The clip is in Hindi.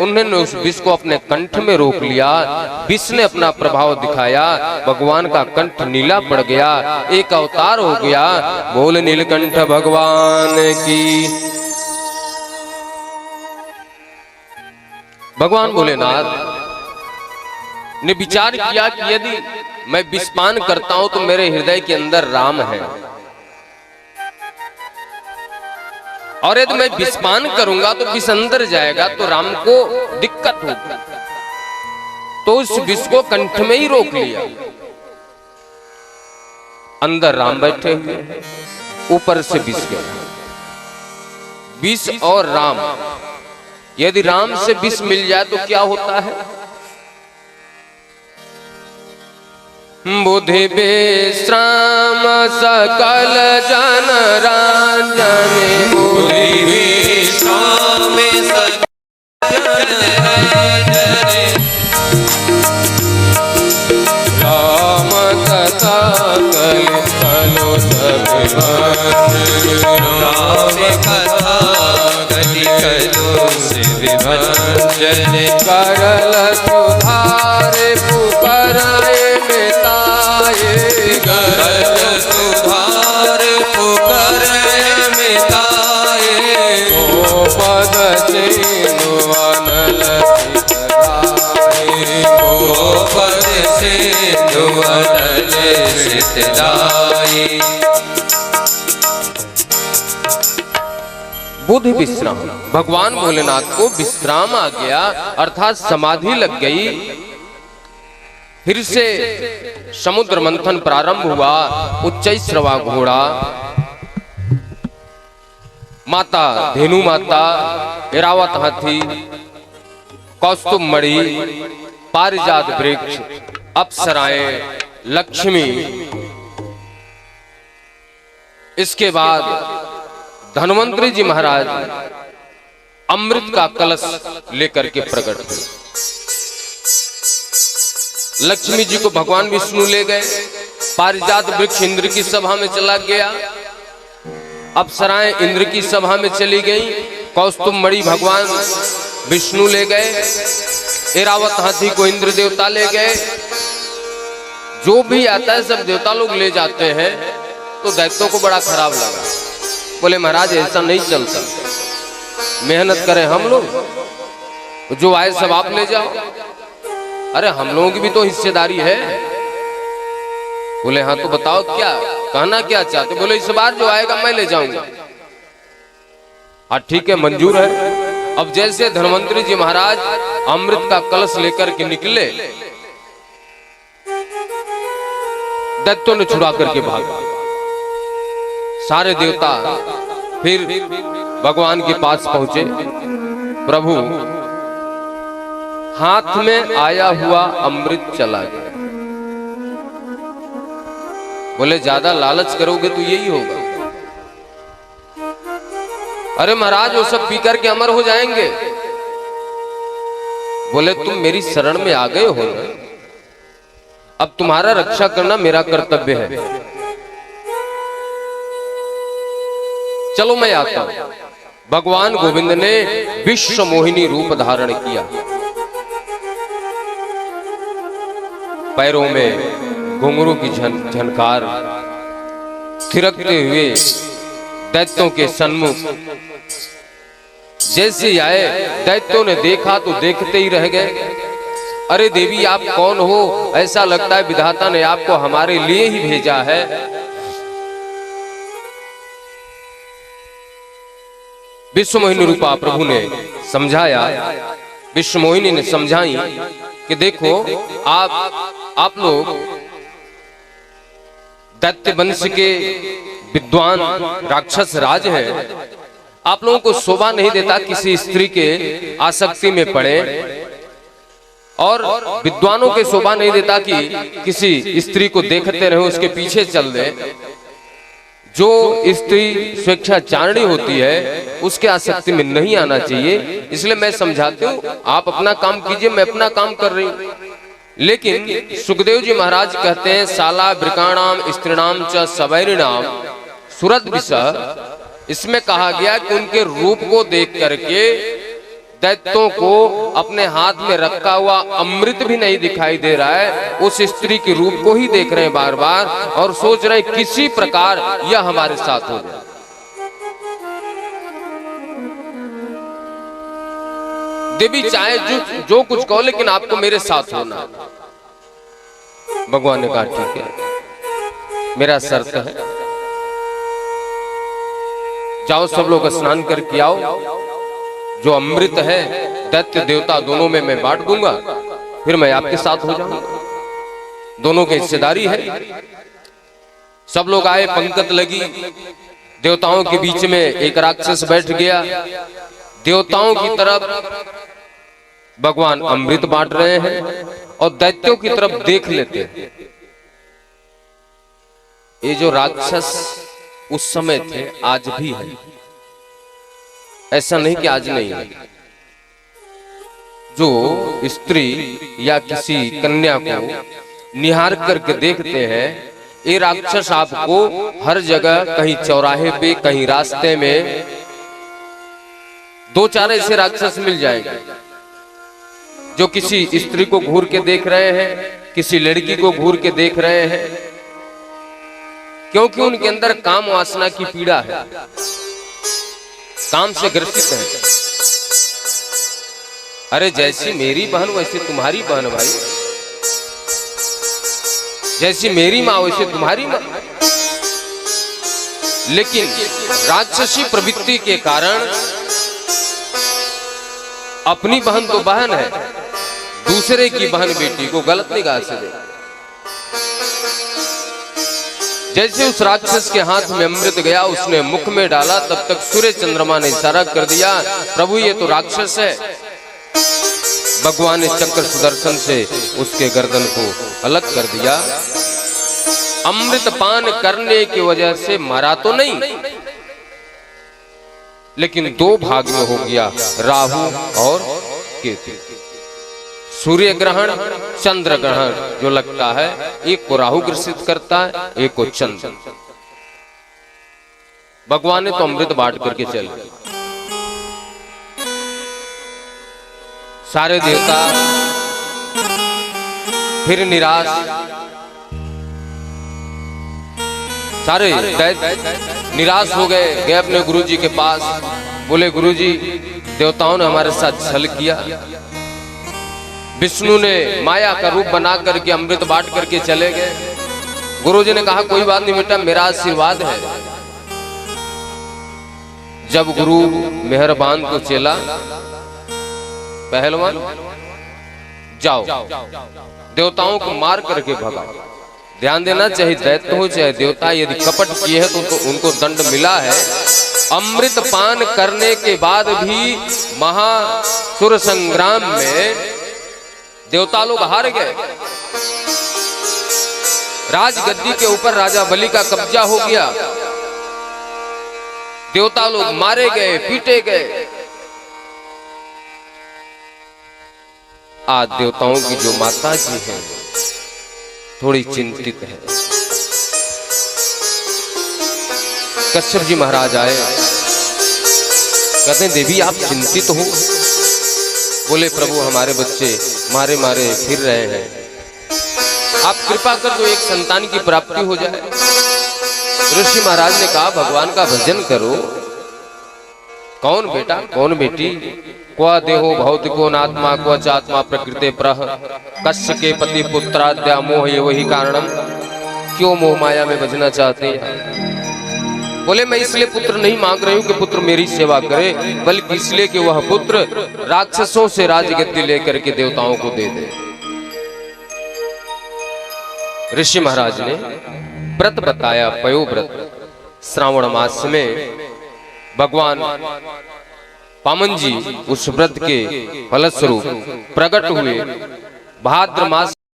उन्होंने उस विष को अपने कंठ में रोक लिया। विष ने अपना प्रभाव दिखाया, भगवान का कंठ नीला पड़ गया, एक अवतार हो गया। बोल नीलकंठ भगवान की। भगवान भोलेनाथ ने विचार किया कि यदि मैं विषपान करता हूं तो मेरे हृदय के अंदर राम है, और यदि मैं विषपान करूंगा तो विष अंदर जाएगा तो राम को दिक्कत होगी। तो उस विष को कंठ में ही रोक लिया। अंदर राम बैठे हुए, ऊपर से विष गया। विष और राम, यदि राम से विष मिल जाए तो क्या होता है? बुद्धि विश्राम सकल जन रंजन, बुद्धि विश्राम सकल जन रंजन, राम कथा कल कलो सब राम कथा कलि कलो शिव भंजन, करल सुधारे पुकारे सुधार पुकार मिताए, ओ पद से अनल सितलाए, ओ पद से अनल सितलाए। बुद्धि विश्राम, भगवान भोलेनाथ को विश्राम आ गया, अर्थात समाधि लग गई। फिर से समुद्र मंथन प्रारंभ हुआ। उच्चैश्रवा घोड़ा, माता धेनु माता, ऐरावत हाथी, कौस्तुभ मणि, पारिजात वृक्ष, अप्सराएं, लक्ष्मी, इसके बाद धन्वंतरी जी महाराज अमृत का कलश लेकर के प्रकट हुए। लक्ष्मी जी को भगवान विष्णु ले गए। पारिजात वृक्ष इंद्र की सभा में चला गया, अप्सराएं इंद्र की सभा में चली गई। कौस्तुभ मणि भगवान विष्णु ले गए। ऐरावत हाथी को इंद्र देवता ले गए। जो भी आता है सब देवता लोग ले जाते हैं। तो दैत्यों को बड़ा खराब लगा, बोले महाराज ऐसा नहीं चलता, मेहनत करें हम लोग, जो आए सब आप ले जाओ। अरे हम लोगों की भी तो हिस्सेदारी है। बोले हाँ तो बताओ क्या कहना क्या चाहते? बोले इस बार जो आएगा मैं ले जाऊंगा। हाँ ठीक है, मंजूर है। अब जैसे धन्वंतरी जी महाराज अमृत का कलश लेकर के निकले, दैत्यों ने छुड़ा करके भागा। सारे देवता फिर भगवान के पास पहुंचे। प्रभु, हाथ में आया हुआ अमृत चला गया। बोले ज्यादा लालच करोगे तो यही होगा। अरे महाराज वो सब पी करके अमर हो जाएंगे। बोले तुम मेरी शरण में आ गए हो ना, अब तुम्हारा रक्षा करना मेरा कर्तव्य है। चलो मैं आता हूं। भगवान गोविंद ने विश्व मोहिनी रूप धारण किया। पैरों में घुंघरू की झनकार, थिरकते हुए दैत्यों के सन्मुख जैसे आए, दैत्यों ने देखा तो देखते ही रह गए। अरे देवी आप कौन हो? ऐसा लगता है विधाता ने आपको हमारे लिए ही भेजा है। विश्व मोहिनी रूपा प्रभु ने समझाया, विश्व मोहिनी ने समझाई कि देखो आप लोग दैत्य वंश के विद्वान राक्षस राज हैं। आप लोगों को शोभा नहीं देता किसी स्त्री के आसक्ति में पड़े, और विद्वानों के शोभा नहीं देता कि किसी स्त्री को देखते रहे उसके पीछे चल दे। जो स्त्री स्वेच्छाचारिणी होती है उसके आसक्ति में नहीं आना चाहिए। इसलिए मैं समझाती हूँ, आप अपना काम कीजिए, मैं अपना काम कर रही हूँ। लेकिन सुखदेव जी महाराज कहते हैं, साला वृकाणाम स्त्रीणाम च सवैरिणाम सुरत विषय। इसमें कहा गया कि उनके रूप को देख करके दैत्यों को अपने हाथ में रखा हुआ अमृत भी नहीं दिखाई दे रहा है, उस स्त्री के रूप को ही देख रहे हैं बार बार और सोच रहे हैं किसी प्रकार यह हमारे साथ हो जाए। देवी चाहे जो कुछ कहो, लेकिन आपको मेरे साथ होना। भगवान ने कहा ठीक है, मेरा शर्त है, जाओ सब लोग स्नान करके आओ, जो अमृत है दैत्य देवता दोनों में मैं बांट दूंगा, फिर मैं आपके साथ हो जाऊंगा, दोनों की हिस्सेदारी है। सब लोग आए, पंक्ति लगी, देवताओं के बीच में एक राक्षस बैठ गया, देवताओं की तरफ भगवान अमृत बांट रहे हैं और दैत्यों की तरफ देख लेते हैं। ये जो राक्षस उस समय थे आज भी है, ऐसा नहीं कि आज नहीं है। जो स्त्री या किसी कन्या को निहार करके देखते हैं, ये राक्षस आपको हर जगह, कहीं चौराहे पे, कहीं रास्ते में, दो चार ऐसे राक्षस मिल जाएंगे जो किसी स्त्री को घूर के देख रहे हैं, किसी लड़की को घूर के देख रहे हैं, क्योंकि उनके अंदर काम वासना की पीड़ा है, काम से ग्रसित है। अरे जैसी मेरी बहन वैसी तुम्हारी बहन भाई, जैसी मेरी माँ वैसी तुम्हारी माँ। लेकिन राक्षसी प्रवृत्ति के कारण अपनी बहन तो बहन है, दूसरे की बहन बेटी को गलत निगाह से देखा। जैसे उस राक्षस के हाथ में अमृत गया, उसने मुख में डाला, तब तक सूर्य चंद्रमा ने इशारा कर दिया, प्रभु ये तो राक्षस है। भगवान ने चक्र सुदर्शन से उसके गर्दन को अलग कर दिया। अमृत पान करने की वजह से मरा तो नहीं, लेकिन दो भाग में हो गया, राहु और केतु। सूर्य ग्रहण, चंद्र ग्रहण जो लगता है, एक को राहु ग्रसित करता है, एक को चंद्र। भगवान ने तो अमृत बांट करके चले। सारे देवता फिर निराश, सारे दैत्य निराश हो गए अपने गुरुजी के पास। बोले गुरुजी, देवताओं ने हमारे साथ छल किया, विष्णु ने माया का रूप बना करके अमृत बांट करके चले गए। गुरुजी ने कहा कोई बात नहीं बेटा, मेरा आशीर्वाद है। जब गुरु मेहरबान को चेला, पहलवान जाओ देवताओं को मार करके भगा। ध्यान देना, चाहे दैत्य हो चाहे देवता, यदि कपट किए हैं तो उनको दंड मिला है। अमृत पान करने के बाद भी महासुर संग्राम में देवता लोग हार गए। राजगद्दी के ऊपर राजा बलि का कब्जा हो गया, देवता लोग मारे गए, पीटे गए। आज देवताओं की जो माता जी हैं थोड़ी चिंतित है। कश्यप जी महाराज आए, कहते हैं देवी आप चिंतित हो? बोले प्रभु हमारे बच्चे मारे मारे फिर रहे हैं, आप कृपा कर दो एक संतान की प्राप्ति हो जाए। ऋषि महाराज ने कहा भगवान का भजन करो। कौन बेटा कौन बेटी? क्व देहो भौतिको नात्मा क्व चात्मा प्रकृते प्रह कस्य के पति पुत्राद्या मोह ये वही कारणम। क्यों मोह माया में बजना चाहते हैं? बोले मैं इसलिए पुत्र नहीं मांग रही हूं कि पुत्र मेरी सेवा करे, बल्कि इसलिए कि वह पुत्र राक्षसों से राजगद्दी लेकर के देवताओं को दे दे। ऋषि महाराज ने व्रत बताया, पयोव्रत। श्रावण मास में भगवान पामन जी उस व्रत के फलस्वरूप प्रकट हुए। भाद्र मास